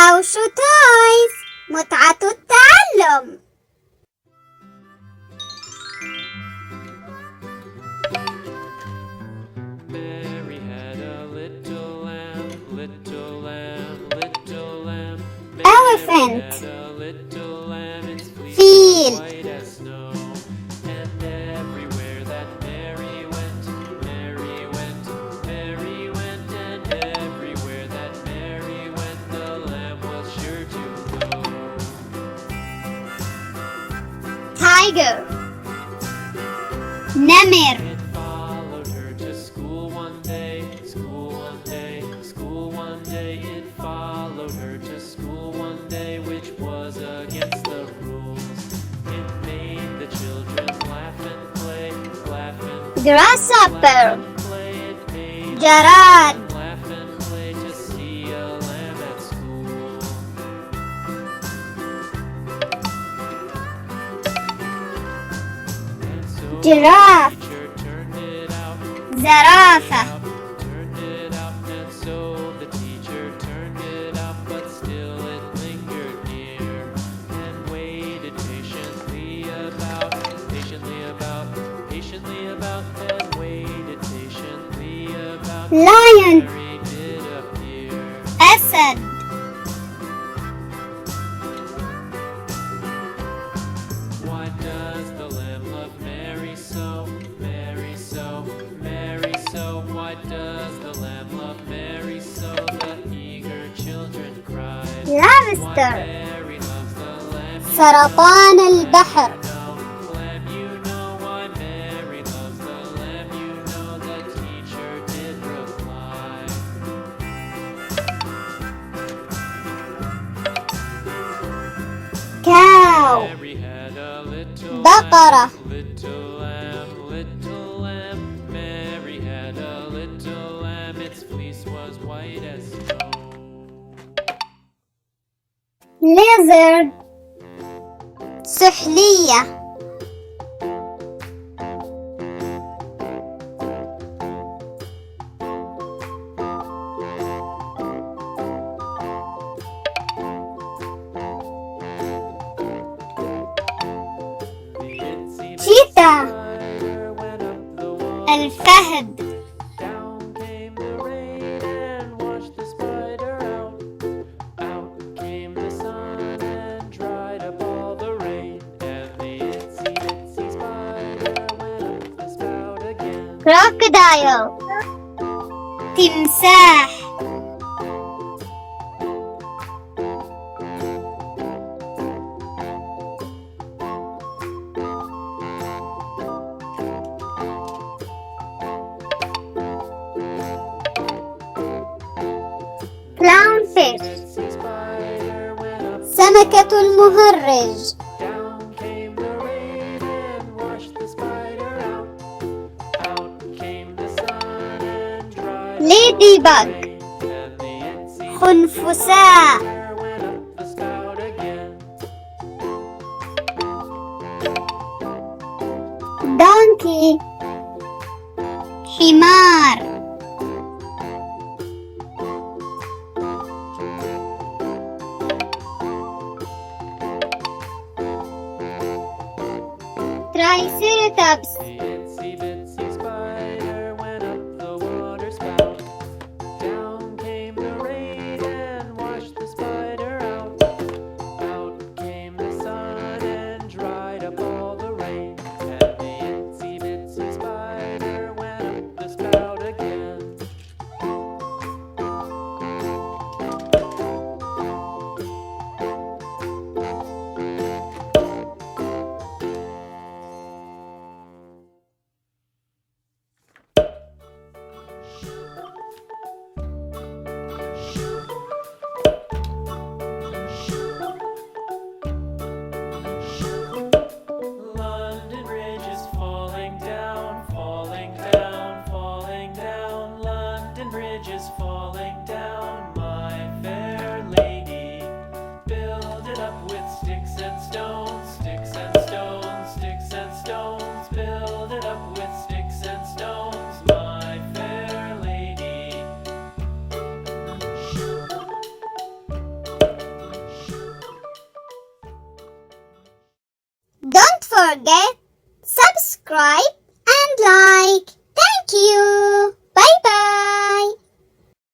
حوش تويز متعة التعلم. Mary had a little lamb, little lamb, little lamb. Elephant. Mary had a little lamb, its fleece Feel. was white as snow. And everywhere that Mary went, Mary went, Mary went. And everywhere that Mary went, the lamb was sure to go. Tiger. Namir. It followed her to school one day, school one day, school one day. It followed her to school one day, which was against the rules. It made the children laugh and play, laugh and Grasshopper. play. It made Jarad. them laugh and play to see a lamb at school. And so Giraffe. the teacher turned it out. Zarafa. Turned it out, and so the teacher turned it out, but still it lingered near and waited patiently about, and waited patiently about. Lion. Mary did appear. Asad. Why does the lamb love Mary so, Mary so, Mary so? Why does the lamb love Mary so? The eager children cried. Why Lobster. Mary loves the lamb, سرطان البحر. lamb, you know. Why Mary loves the lamb, you know. The teacher did reply. Cow. Mary had a little بقرة. lamb, little lamb, little lamb. Mary had a little lamb, its fleece was white as snow. Lizard. سحلية. The itsy Cheetah. spider went up the wall. الفهد. Down came the rain and washed the spider out. Out came the sun and dried up all the rain. And the itsy bitsy spider went up the spout again. Crocodile. تمساح. Clownfish. Itsy spider went up. سمكة المهرج. Down came the rain and washed the spider out. Out came the sun and dried up Ladybug. the rain. And the itsy خنفساء. spider went up the spout again. Donkey. حمار. Triceratops. The itsy bitsy spider went up the water spout. Down came the rain and washed the spider out. Out came the sun and dried up all the rain. And the itsy bitsy spider went up the spout again. forget subscribe and like.